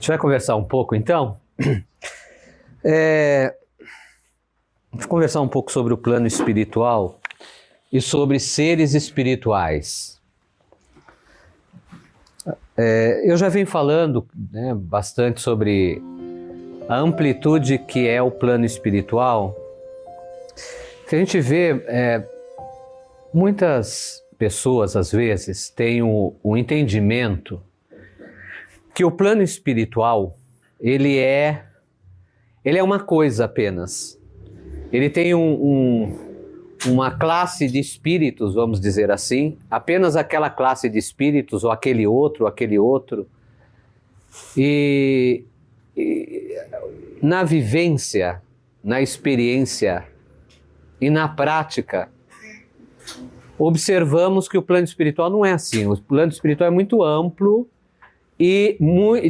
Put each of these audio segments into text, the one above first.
vai conversar um pouco, então? Vamos conversar um pouco sobre o plano espiritual e sobre seres espirituais. Eu já venho falando, né, bastante sobre a amplitude que é o plano espiritual. Que a gente vê, muitas pessoas, às vezes, têm o entendimento que o plano espiritual, ele é uma coisa apenas. Ele tem uma classe de espíritos, vamos dizer assim, apenas aquela classe de espíritos, ou aquele outro. E na vivência, na experiência e na prática, observamos que o plano espiritual não é assim. O plano espiritual é muito amplo e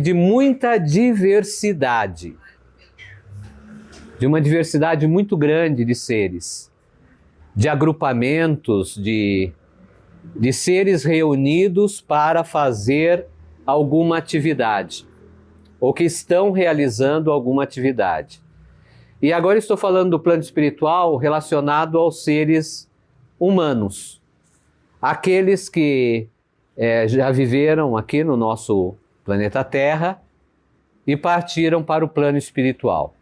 de muita diversidade. De uma diversidade muito grande de seres, de agrupamentos, de seres reunidos para fazer alguma atividade, ou que estão realizando alguma atividade. E agora estou falando do plano espiritual relacionado aos seres humanos, aqueles que já viveram aqui no nosso planeta Terra e partiram para o plano espiritual.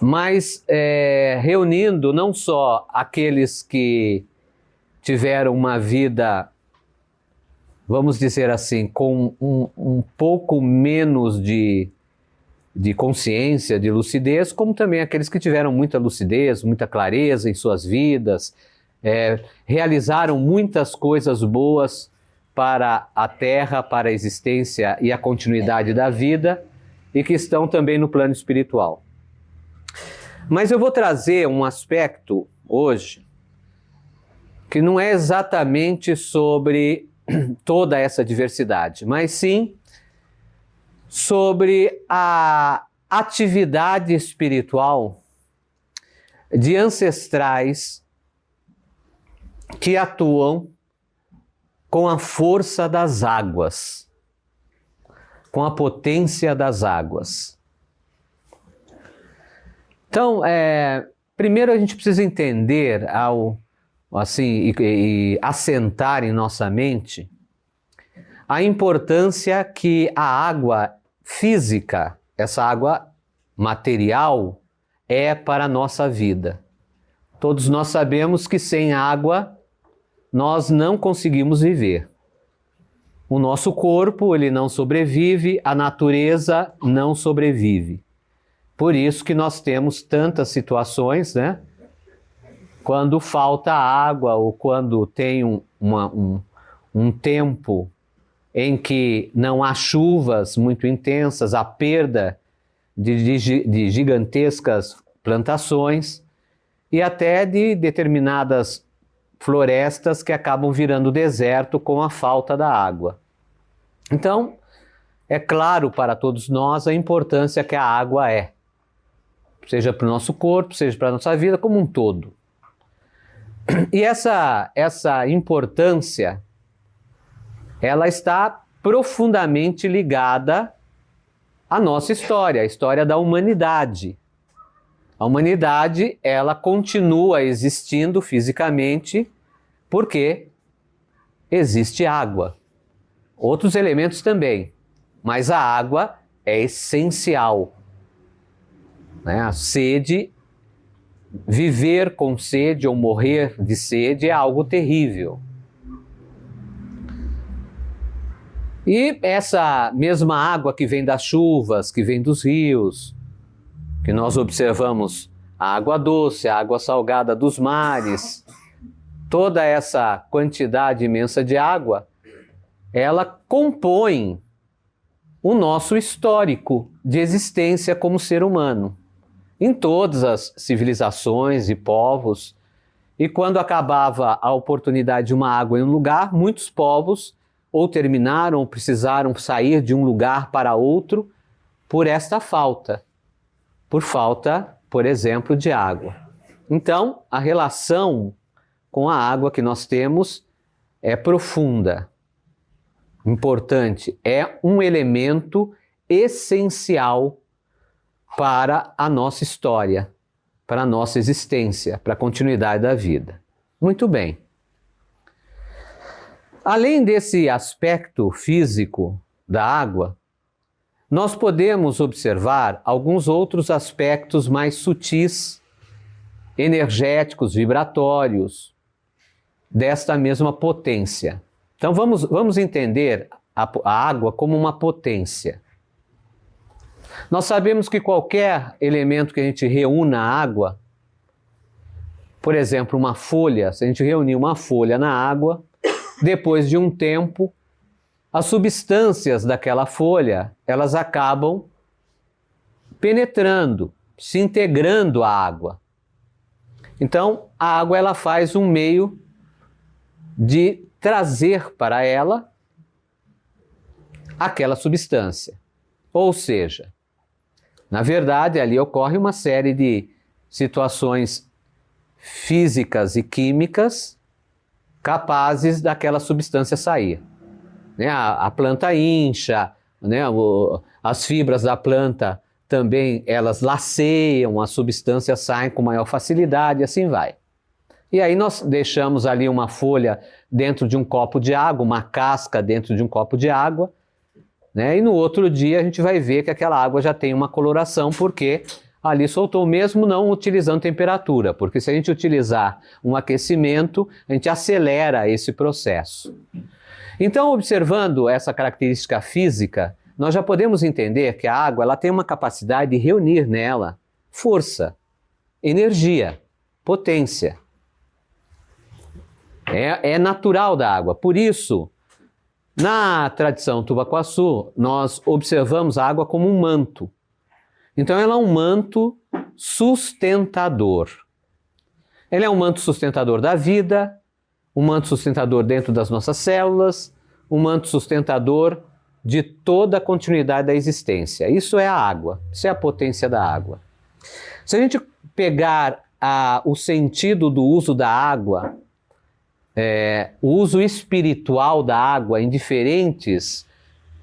Mas reunindo não só aqueles que tiveram uma vida, vamos dizer assim, com um pouco menos de consciência, de lucidez, como também aqueles que tiveram muita lucidez, muita clareza em suas vidas, realizaram muitas coisas boas para a Terra, para a existência e a continuidade da vida, e que estão também no plano espiritual. Mas eu vou trazer um aspecto hoje que não é exatamente sobre toda essa diversidade, mas sim sobre a atividade espiritual de ancestrais que atuam com a força das águas, com a potência das águas. Então, primeiro a gente precisa entender, e assentar em nossa mente a importância que a água física, essa água material, é para a nossa vida. Todos nós sabemos que sem água nós não conseguimos viver. O nosso corpo, ele não sobrevive, a natureza não sobrevive. Por isso que nós temos tantas situações, né? Quando falta água ou quando tem um tempo em que não há chuvas muito intensas, a perda de gigantescas plantações e até de determinadas florestas que acabam virando deserto com a falta da água. Então, é claro para todos nós a importância que a água é, seja para o nosso corpo, seja para a nossa vida como um todo. E essa importância, ela está profundamente ligada à nossa história, à história da humanidade. A humanidade, ela continua existindo fisicamente porque existe água. Outros elementos também, mas a água é essencial. Né? A sede, viver com sede ou morrer de sede é algo terrível. E essa mesma água que vem das chuvas, que vem dos rios, que nós observamos a água doce, a água salgada dos mares, toda essa quantidade imensa de água, ela compõe o nosso histórico de existência como ser humano, em todas as civilizações e povos. E quando acabava a oportunidade de uma água em um lugar, muitos povos ou terminaram ou precisaram sair de um lugar para outro por esta falta. Por falta, por exemplo, de água. Então, a relação com a água que nós temos é profunda. importante, é um elemento essencial para a nossa história, para a nossa existência, para a continuidade da vida. Muito bem. Além desse aspecto físico da água, nós podemos observar alguns outros aspectos mais sutis, energéticos, vibratórios, desta mesma potência. Então vamos entender a água como uma potência. Nós sabemos que qualquer elemento que a gente reúna a água, por exemplo, uma folha, se a gente reunir uma folha na água, depois de um tempo, as substâncias daquela folha, elas acabam penetrando, se integrando à água. Então, a água ela faz um meio de trazer para ela aquela substância. Ou seja, na verdade, ali ocorre uma série de situações físicas e químicas capazes daquela substância sair. Né? A planta incha, né? As fibras da planta também elas laceiam, a substância sai com maior facilidade e assim vai. E aí nós deixamos ali uma folha dentro de um copo de água, uma casca dentro de um copo de água, né? E no outro dia a gente vai ver que aquela água já tem uma coloração, porque ali soltou, mesmo não utilizando temperatura, porque se a gente utilizar um aquecimento, a gente acelera esse processo. Então, observando essa característica física, nós já podemos entender que a água ela tem uma capacidade de reunir nela força, energia, potência. É natural da água. Por isso, na tradição Tubacuaçu, nós observamos a água como um manto. Então, ela é um manto sustentador. Ela é um manto sustentador da vida, um manto sustentador dentro das nossas células, um manto sustentador de toda a continuidade da existência. Isso é a água, isso é a potência da água. Se a gente pegar o sentido do uso da água, o uso espiritual da água em diferentes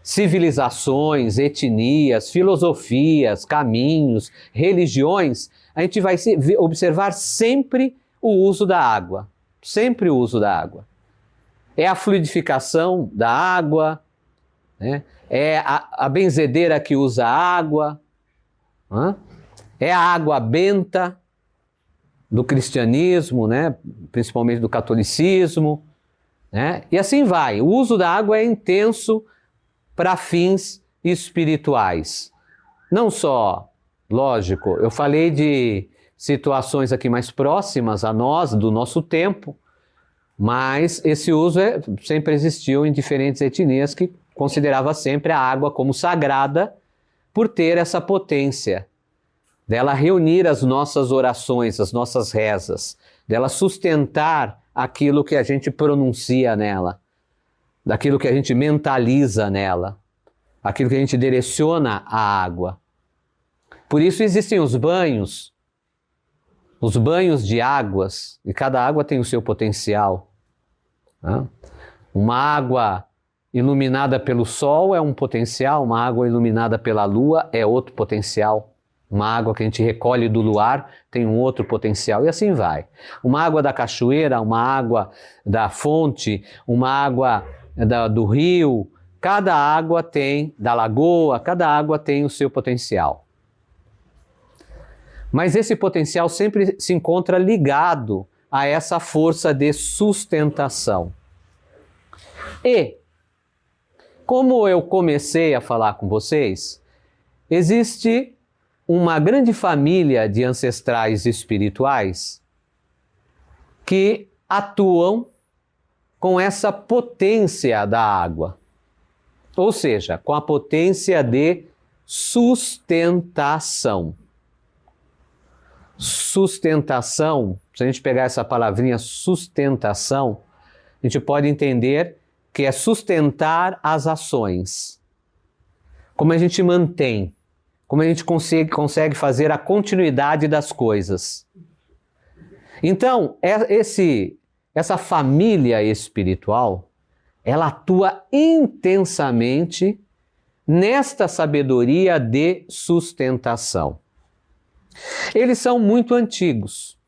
civilizações, etnias, filosofias, caminhos, religiões, a gente vai observar sempre o uso da água. Sempre o uso da água. É a fluidificação da água, né? É a benzedeira que usa a água, né? É a água benta do cristianismo, né? Principalmente do catolicismo, né? E assim vai. O uso da água é intenso para fins espirituais. Não só, lógico, eu falei de situações aqui mais próximas a nós, do nosso tempo, mas esse uso sempre existiu em diferentes etnias que considerava sempre a água como sagrada por ter essa potência, dela reunir as nossas orações, as nossas rezas, dela sustentar aquilo que a gente pronuncia nela, daquilo que a gente mentaliza nela, aquilo que a gente direciona à água. Por isso existem os banhos de águas, e cada água tem o seu potencial. Né? Uma água iluminada pelo sol é um potencial, uma água iluminada pela lua é outro potencial. Uma água que a gente recolhe do luar tem um outro potencial, e assim vai. Uma água da cachoeira, uma água da fonte, uma água do rio, cada água tem, da lagoa, cada água tem o seu potencial. Mas esse potencial sempre se encontra ligado a essa força de sustentação. E, como eu comecei a falar com vocês, existe uma grande família de ancestrais espirituais que atuam com essa potência da água, ou seja, com a potência de sustentação. Sustentação, se a gente pegar essa palavrinha sustentação, a gente pode entender que é sustentar as ações. Como a gente mantém, como a gente consegue fazer a continuidade das coisas. Então, essa família espiritual, ela atua intensamente nesta sabedoria de sustentação. Eles são muito antigos,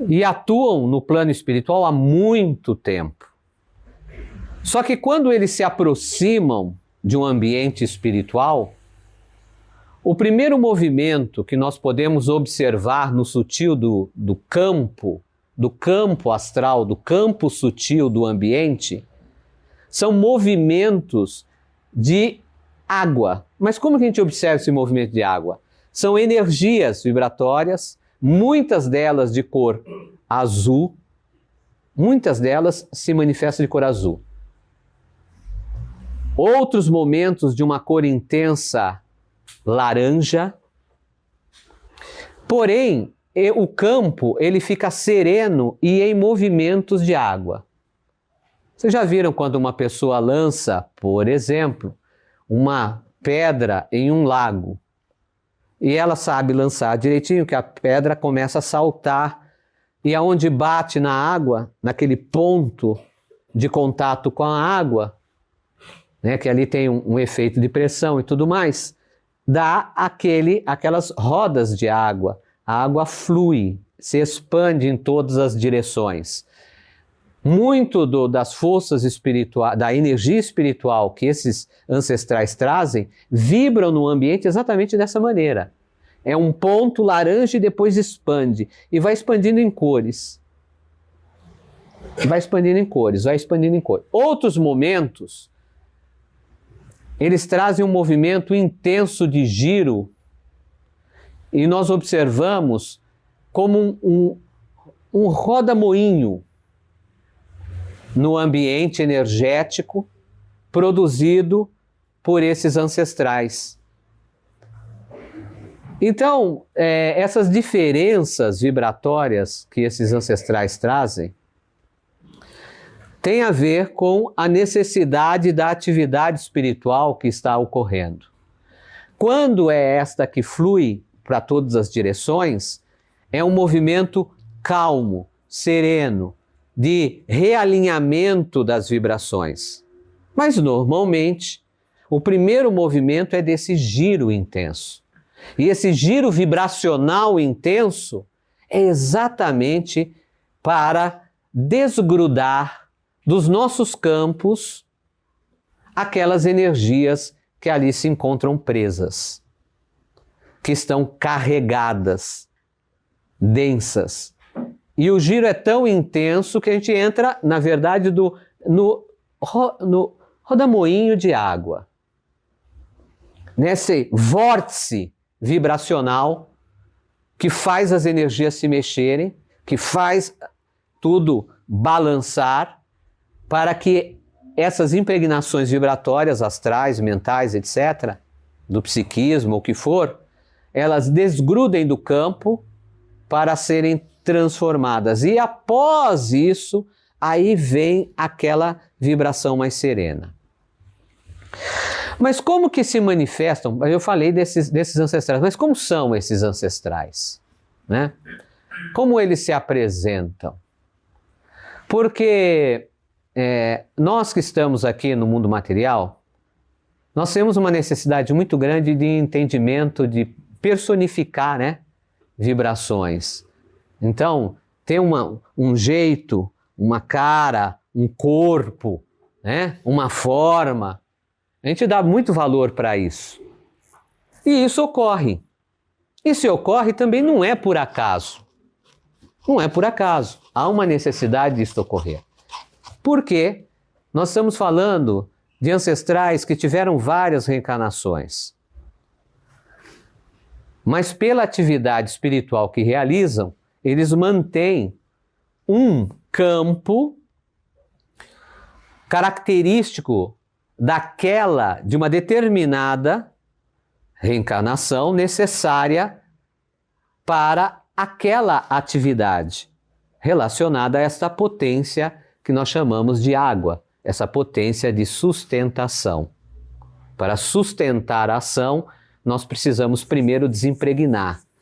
e atuam no plano espiritual há muito tempo. Só que quando eles se aproximam de um ambiente espiritual, o primeiro movimento que nós podemos observar no sutil do campo astral, do campo sutil do ambiente, são movimentos de água. Mas como que a gente observa esse movimento de água? São energias vibratórias, muitas delas de cor azul, muitas delas se manifestam de cor azul. Outros momentos de uma cor intensa laranja. Porém, o campo ele fica sereno e em movimentos de água. Vocês já viram quando uma pessoa lança, por exemplo, uma pedra em um lago e ela sabe lançar direitinho que a pedra começa a saltar e aonde bate na água, naquele ponto de contato com a água, né, que ali tem um efeito de pressão e tudo mais, dá aquelas rodas de água. A água flui, se expande em todas as direções. Muito das forças espirituais, da energia espiritual que esses ancestrais trazem, vibram no ambiente exatamente dessa maneira. É um ponto laranja e depois expande. E vai expandindo em cores. Vai expandindo em cores. Outros momentos, eles trazem um movimento intenso de giro e nós observamos como um roda-moinho no ambiente energético produzido por esses ancestrais. Então, essas diferenças vibratórias que esses ancestrais trazem tem a ver com a necessidade da atividade espiritual que está ocorrendo. Quando é esta que flui para todas as direções, é um movimento calmo, sereno, de realinhamento das vibrações. Mas normalmente, o primeiro movimento é desse giro intenso. E esse giro vibracional intenso é exatamente para desgrudar dos nossos campos aquelas energias que ali se encontram presas, que estão carregadas, densas. E o giro é tão intenso que a gente entra, na verdade, no rodamoinho de água. Nesse vórtice vibracional que faz as energias se mexerem, que faz tudo balançar, para que essas impregnações vibratórias, astrais, mentais, etc., do psiquismo, o que for, elas desgrudem do campo para serem transformadas. E após isso, aí vem aquela vibração mais serena. Mas como que se manifestam? Eu falei desses ancestrais, mas como são esses ancestrais? Né? Como eles se apresentam? Porque nós que estamos aqui no mundo material, nós temos uma necessidade muito grande de entendimento, de personificar, né, vibrações. Então, ter um jeito, uma cara, um corpo, né, uma forma, a gente dá muito valor para isso. E isso ocorre. E se ocorre também não é por acaso. Não é por acaso. Há uma necessidade disso ocorrer. Porque nós estamos falando de ancestrais que tiveram várias reencarnações. Mas pela atividade espiritual que realizam, eles mantêm um campo característico de uma determinada reencarnação necessária para aquela atividade relacionada a esta potência que nós chamamos de água, essa potência de sustentação. Para sustentar a ação, nós precisamos primeiro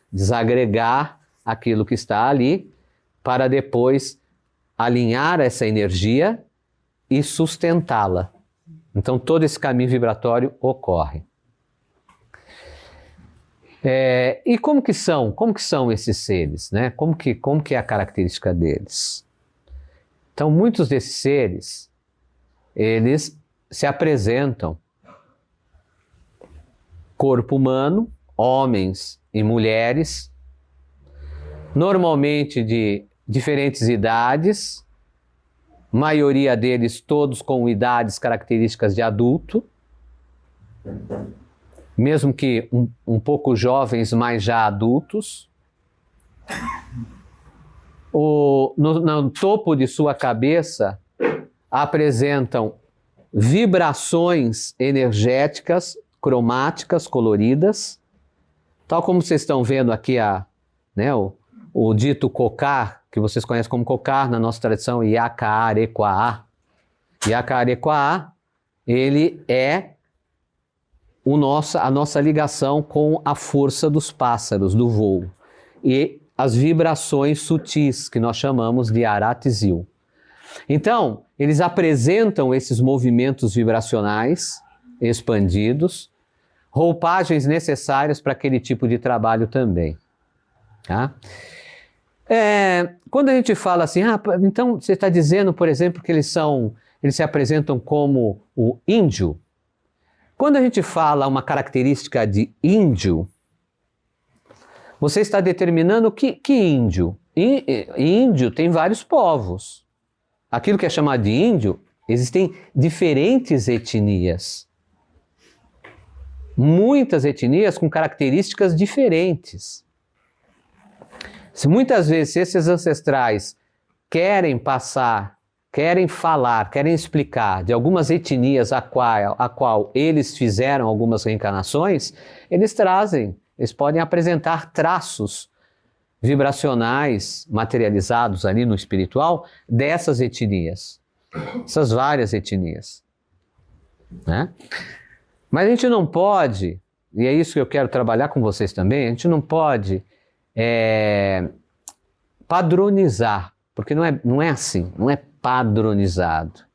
desagregar aquilo que está ali, para depois alinhar essa energia e sustentá-la. Então todo esse caminho vibratório ocorre. E como que são esses seres, né? Como que é a característica deles? Então muitos desses seres, eles se apresentam corpo humano, homens e mulheres, normalmente de diferentes idades, maioria deles todos com idades características de adulto, mesmo que um pouco jovens, mas já adultos. No topo de sua cabeça apresentam vibrações energéticas, cromáticas, coloridas, tal como vocês estão vendo aqui o dito cocar, que vocês conhecem como cocar, na nossa tradição, Iacaarequaá. Iacaarequaá, ele é a nossa ligação com a força dos pássaros, do voo, e as vibrações sutis, que nós chamamos de Aratzil. Então, eles apresentam esses movimentos vibracionais expandidos, roupagens necessárias para aquele tipo de trabalho também. Tá? Quando a gente fala assim, então você está dizendo, por exemplo, que eles se apresentam como o índio. Quando a gente fala uma característica de índio, você está determinando que índio? Índio tem vários povos. Aquilo que é chamado de índio, existem diferentes etnias. Muitas etnias com características diferentes. Muitas vezes, se esses ancestrais querem falar, querem explicar de algumas etnias a qual eles fizeram algumas reencarnações, eles podem apresentar traços vibracionais materializados ali no espiritual dessas etnias, essas várias etnias, né? Mas a gente não pode, e é isso que eu quero trabalhar com vocês também, a gente não pode padronizar, porque não é assim, não é padronizado.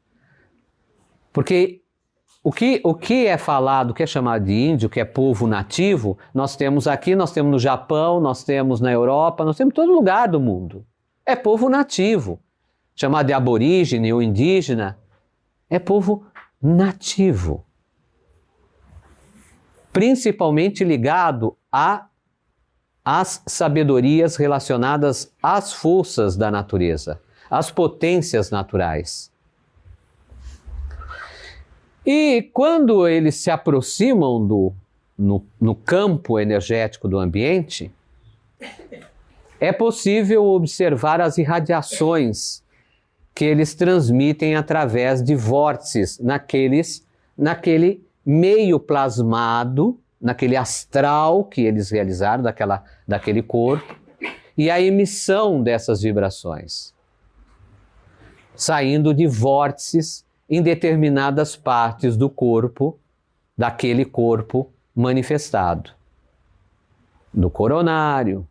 Porque o que é falado, o que é chamado de índio, que é povo nativo, nós temos aqui, nós temos no Japão, nós temos na Europa, nós temos em todo lugar do mundo. É povo nativo. Chamado de aborígene ou indígena, é povo nativo. Principalmente ligado às sabedorias relacionadas às forças da natureza, às potências naturais. E quando eles se aproximam no campo energético do ambiente, é possível observar as irradiações que eles transmitem através de vórtices naquele meio plasmado, naquele astral que eles realizaram, daquele corpo, e a emissão dessas vibrações, saindo de vórtices em determinadas partes do corpo, daquele corpo manifestado. Do coronário,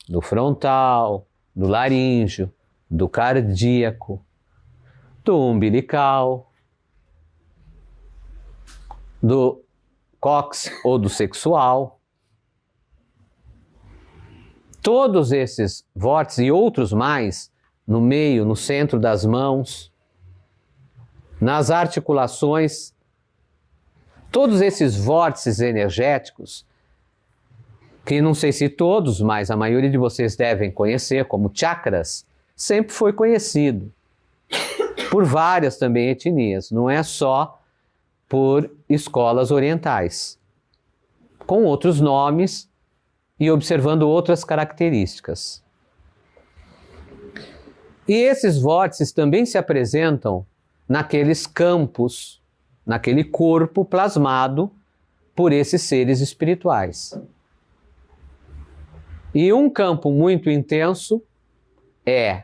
do frontal, do laríngeo, do cardíaco, do umbilical, do cóccix ou do sexual. Todos esses vórtices e outros mais, no meio, no centro das mãos, nas articulações, todos esses vórtices energéticos, que não sei se todos, mas a maioria de vocês devem conhecer como chakras, sempre foi conhecido por várias também etnias, não é só por escolas orientais, com outros nomes e observando outras características. E esses vórtices também se apresentam naqueles campos, naquele corpo plasmado por esses seres espirituais. E um campo muito intenso é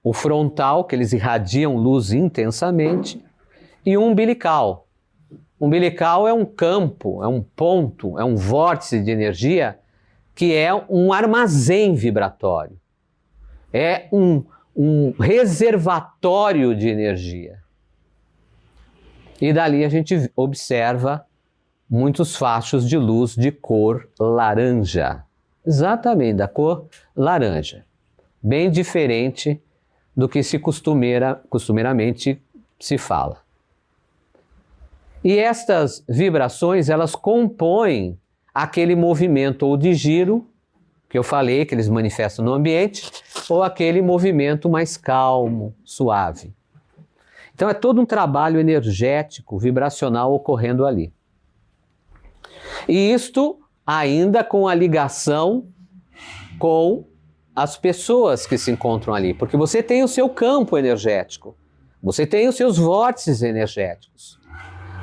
o frontal, que eles irradiam luz intensamente, e o umbilical. O umbilical é um campo, é um ponto, é um vórtice de energia que é um armazém vibratório. É um reservatório de energia. E dali a gente observa muitos fachos de luz de cor laranja. Exatamente, da cor laranja. Bem diferente do que costumeiramente se fala. E estas vibrações, elas compõem aquele movimento ou de giro, que eu falei, que eles manifestam no ambiente, ou aquele movimento mais calmo, suave. Então é todo um trabalho energético, vibracional ocorrendo ali. E isto ainda com a ligação com as pessoas que se encontram ali, porque você tem o seu campo energético, você tem os seus vórtices energéticos.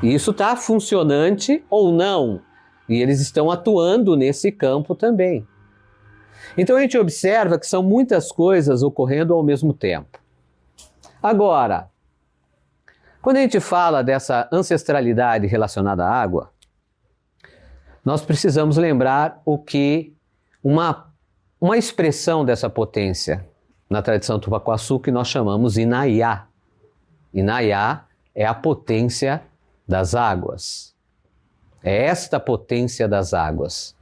E isso está funcionante ou não, e eles estão atuando nesse campo também. Então a gente observa que são muitas coisas ocorrendo ao mesmo tempo. Agora, quando a gente fala dessa ancestralidade relacionada à água, nós precisamos lembrar o que uma expressão dessa potência na tradição tupacuaçu que nós chamamos Inayá. Inayá é a potência das águas. É esta potência das águas.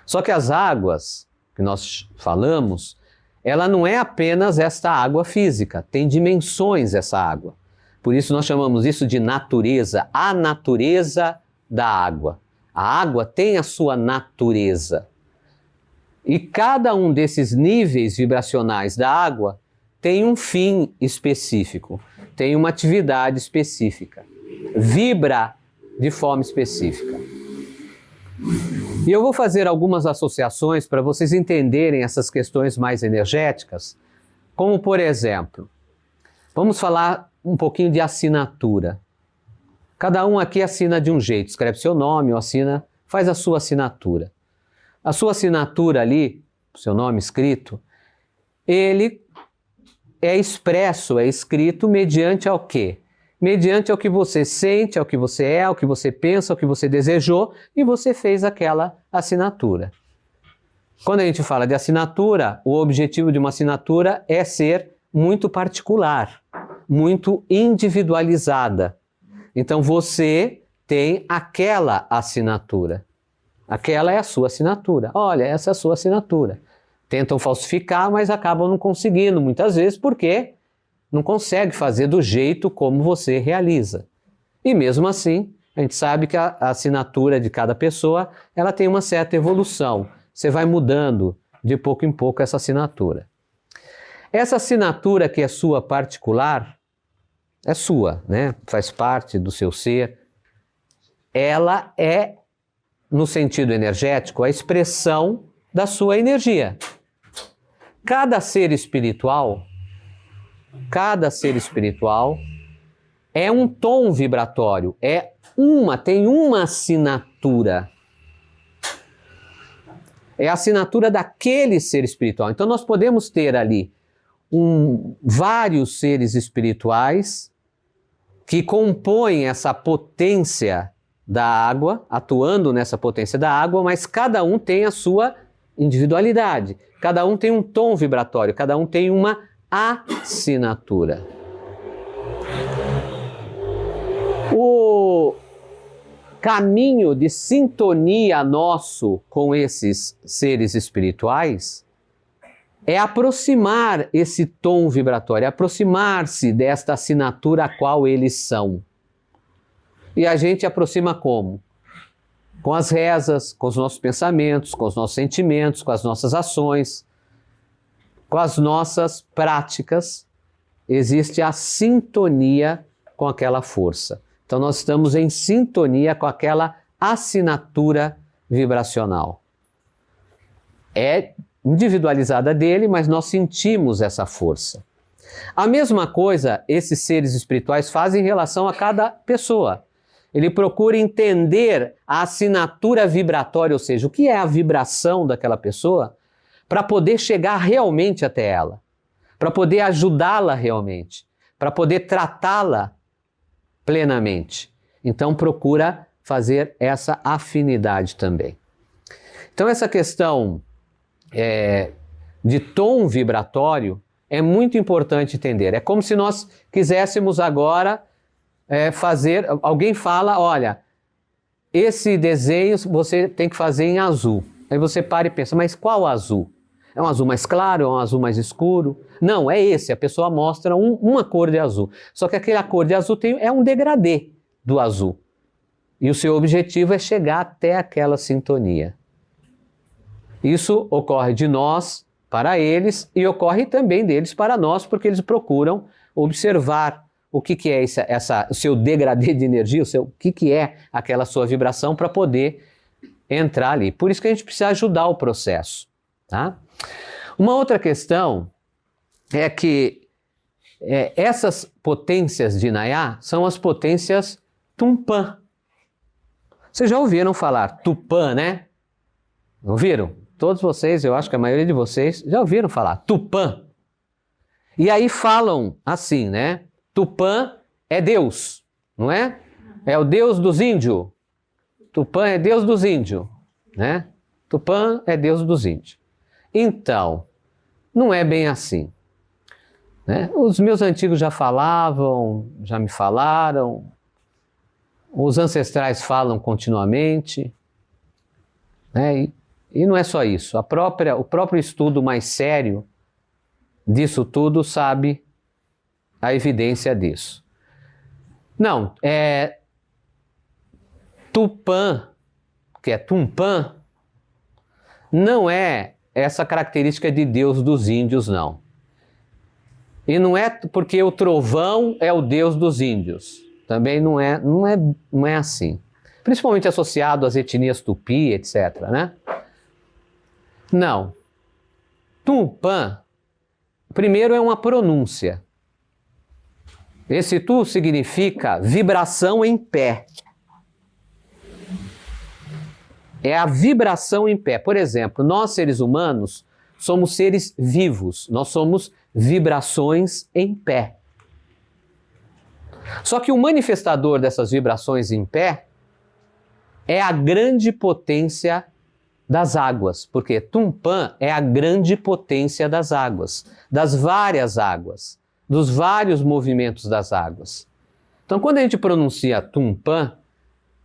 Só que as águas que nós falamos, ela não é apenas esta água física, tem dimensões essa água. Por isso nós chamamos isso de natureza, a natureza da água. A água tem a sua natureza. E cada um desses níveis vibracionais da água tem um fim específico, tem uma atividade específica, vibra de forma específica. E eu vou fazer algumas associações para vocês entenderem essas questões mais energéticas, como por exemplo, vamos falar um pouquinho de assinatura. Cada um aqui assina de um jeito, escreve seu nome ou assina, faz a sua assinatura. A sua assinatura ali, seu nome escrito, ele é expresso, é escrito mediante ao quê? Mediante ao que você sente, ao que você é, ao que você pensa, ao que você desejou e você fez aquela assinatura. Quando a gente fala de assinatura, o objetivo de uma assinatura é ser muito particular, muito individualizada. Então você tem aquela assinatura. Aquela é a sua assinatura. Olha, essa é a sua assinatura. Tentam falsificar, mas acabam não conseguindo muitas vezes porque não consegue fazer do jeito como você realiza. E mesmo assim, a gente sabe que a assinatura de cada pessoa, ela tem uma certa evolução. Você vai mudando de pouco em pouco essa assinatura. Essa assinatura que é sua particular, é sua, né? Faz parte do seu ser. Ela é, no sentido energético, a expressão da sua energia. Cada ser espiritual é um tom vibratório, tem uma assinatura. É a assinatura daquele ser espiritual. Então nós podemos ter ali vários seres espirituais que compõem essa potência da água, atuando nessa potência da água, mas cada um tem a sua individualidade, cada um tem um tom vibratório, cada um tem uma assinatura. O caminho de sintonia nosso com esses seres espirituais é aproximar esse tom vibratório, aproximar-se desta assinatura a qual eles são. E a gente aproxima como? Com as rezas, com os nossos pensamentos, com os nossos sentimentos, com as nossas ações, com as nossas práticas. Existe a sintonia com aquela força. Então nós estamos em sintonia com aquela assinatura vibracional. É individualizada dele, mas nós sentimos essa força. A mesma coisa esses seres espirituais fazem em relação a cada pessoa. Ele procura entender a assinatura vibratória, ou seja, o que é a vibração daquela pessoa, para poder chegar realmente até ela, para poder ajudá-la realmente, para poder tratá-la plenamente. Então procura fazer essa afinidade também. Então essa questão de tom vibratório é muito importante entender. É como se nós quiséssemos agora fazer... Alguém fala, olha, esse desenho você tem que fazer em azul. Aí você para e pensa, mas qual azul? É um azul mais claro, é um azul mais escuro? Não, é esse. A pessoa mostra uma cor de azul. Só que aquela cor de azul é um degradê do azul. E o seu objetivo é chegar até aquela sintonia. Isso ocorre de nós para eles e ocorre também deles para nós, porque eles procuram observar o que é o seu degradê de energia, o que é aquela sua vibração para poder entrar ali. Por isso que a gente precisa ajudar o processo. Tá? Uma outra questão é que essas potências de Nayá são as potências Tumpã. Vocês já ouviram falar Tupã, né? Ouviram? Todos vocês, eu acho que a maioria de vocês já ouviram falar Tupã. E aí falam assim, né? Tupã é Deus, não é? É o Deus dos índios. Tupã é Deus dos índios, né? Tupã é Deus dos índios. Então, não é bem assim, né? Os meus antigos já falavam, já me falaram, os ancestrais falam continuamente, né? E não é só isso, o próprio estudo mais sério disso tudo sabe a evidência disso. Não, Tupã, que é Tumpã, não é essa característica de Deus dos índios, não. E não é porque o trovão é o Deus dos índios. Também não é assim. Principalmente associado às etnias tupi, etc., né? Não. Tumpã, primeiro é uma pronúncia. Esse tu significa vibração em pé. É a vibração em pé. Por exemplo, nós seres humanos somos seres vivos. Nós somos vibrações em pé. Só que o manifestador dessas vibrações em pé é a grande potência das águas, porque Tumpã é a grande potência das águas, das várias águas, dos vários movimentos das águas. Então, quando a gente pronuncia Tumpã,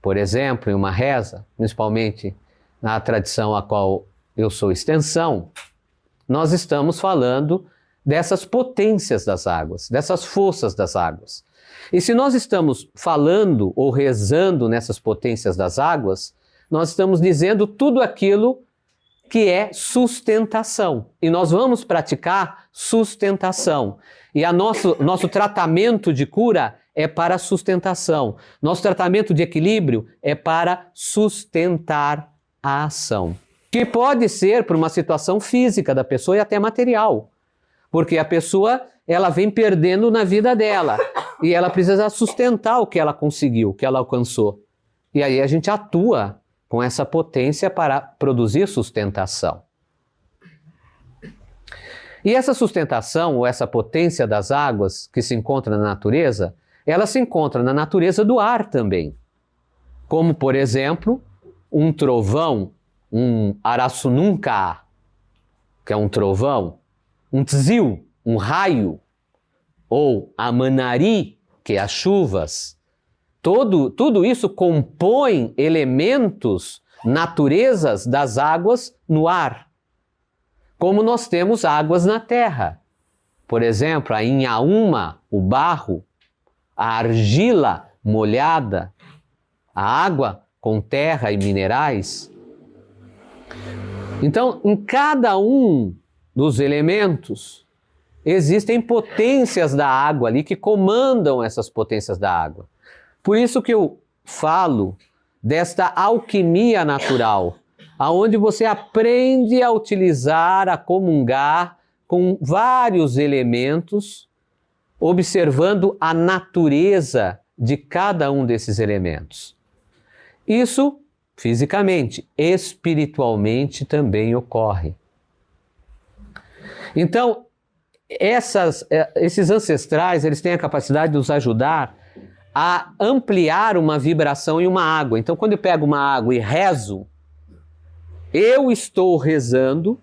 por exemplo, em uma reza, principalmente na tradição a qual eu sou extensão, nós estamos falando dessas potências das águas, dessas forças das águas. E se nós estamos falando ou rezando nessas potências das águas, nós estamos dizendo tudo aquilo que é sustentação. E nós vamos praticar sustentação. E nosso tratamento de cura é para sustentação. Nosso tratamento de equilíbrio é para sustentar a ação. Que pode ser por uma situação física da pessoa e até material. Porque a pessoa, ela vem perdendo na vida dela. E ela precisa sustentar o que ela conseguiu, o que ela alcançou. E aí a gente atua com essa potência para produzir sustentação. E essa sustentação, ou essa potência das águas que se encontra na natureza, ela se encontra na natureza do ar também. Como, por exemplo, um trovão, um Araçununca, que é um trovão, um tzil, um raio, ou a manari, que é as chuvas. Tudo isso compõe elementos, naturezas das águas no ar. Como nós temos águas na terra. Por exemplo, a inhaúma, o barro, a argila molhada, a água com terra e minerais. Então, em cada um dos elementos, existem potências da água ali que comandam essas potências da água. Por isso que eu falo desta alquimia natural, aonde você aprende a utilizar, a comungar com vários elementos, observando a natureza de cada um desses elementos. Isso fisicamente, espiritualmente também ocorre. Então, esses ancestrais, eles têm a capacidade de nos ajudar a ampliar uma vibração em uma água. Então, quando eu pego uma água e rezo, eu estou rezando,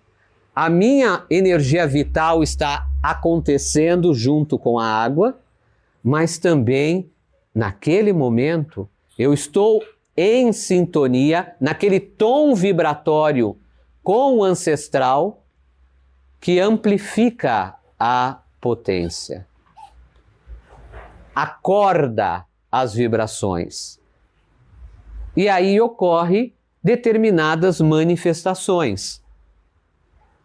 a minha energia vital está acontecendo junto com a água, mas também, naquele momento, eu estou em sintonia, naquele tom vibratório com o ancestral que amplifica a potência, acorda as vibrações. E aí ocorre determinadas manifestações,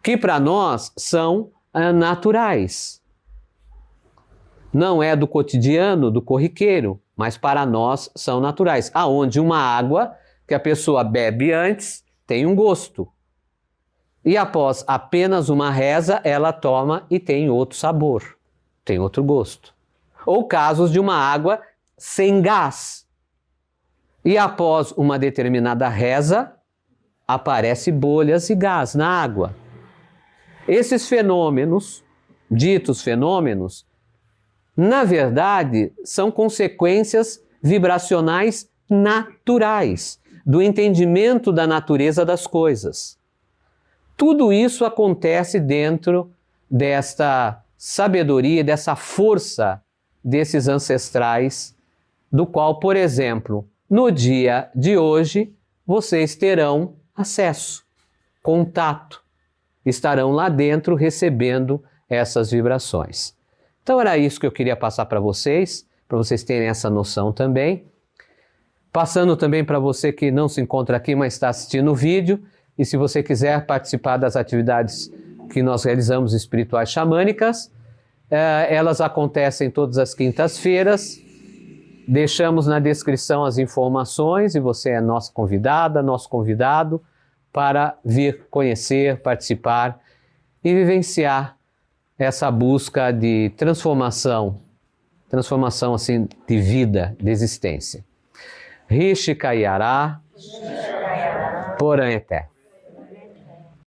que para nós são naturais. Não é do cotidiano, do corriqueiro, mas para nós são naturais. Aonde uma água que a pessoa bebe antes tem um gosto. E após apenas uma reza, ela toma e tem outro sabor, tem outro gosto. Ou casos de uma água sem gás. E após uma determinada reza, aparece bolhas e gás na água. Esses fenômenos, ditos fenômenos, na verdade, são consequências vibracionais naturais do entendimento da natureza das coisas. Tudo isso acontece dentro desta sabedoria, dessa força desses ancestrais, do qual, por exemplo, no dia de hoje, vocês terão acesso, contato, estarão lá dentro recebendo essas vibrações. Então era isso que eu queria passar para vocês terem essa noção também. Passando também para você que não se encontra aqui, mas está assistindo o vídeo, e se você quiser participar das atividades que nós realizamos espirituais xamânicas, elas acontecem todas as quintas-feiras. Deixamos na descrição as informações e você é nossa convidada, nosso convidado para vir conhecer, participar e vivenciar essa busca de transformação assim de vida, de existência. Rishi Kayara, Poranheté.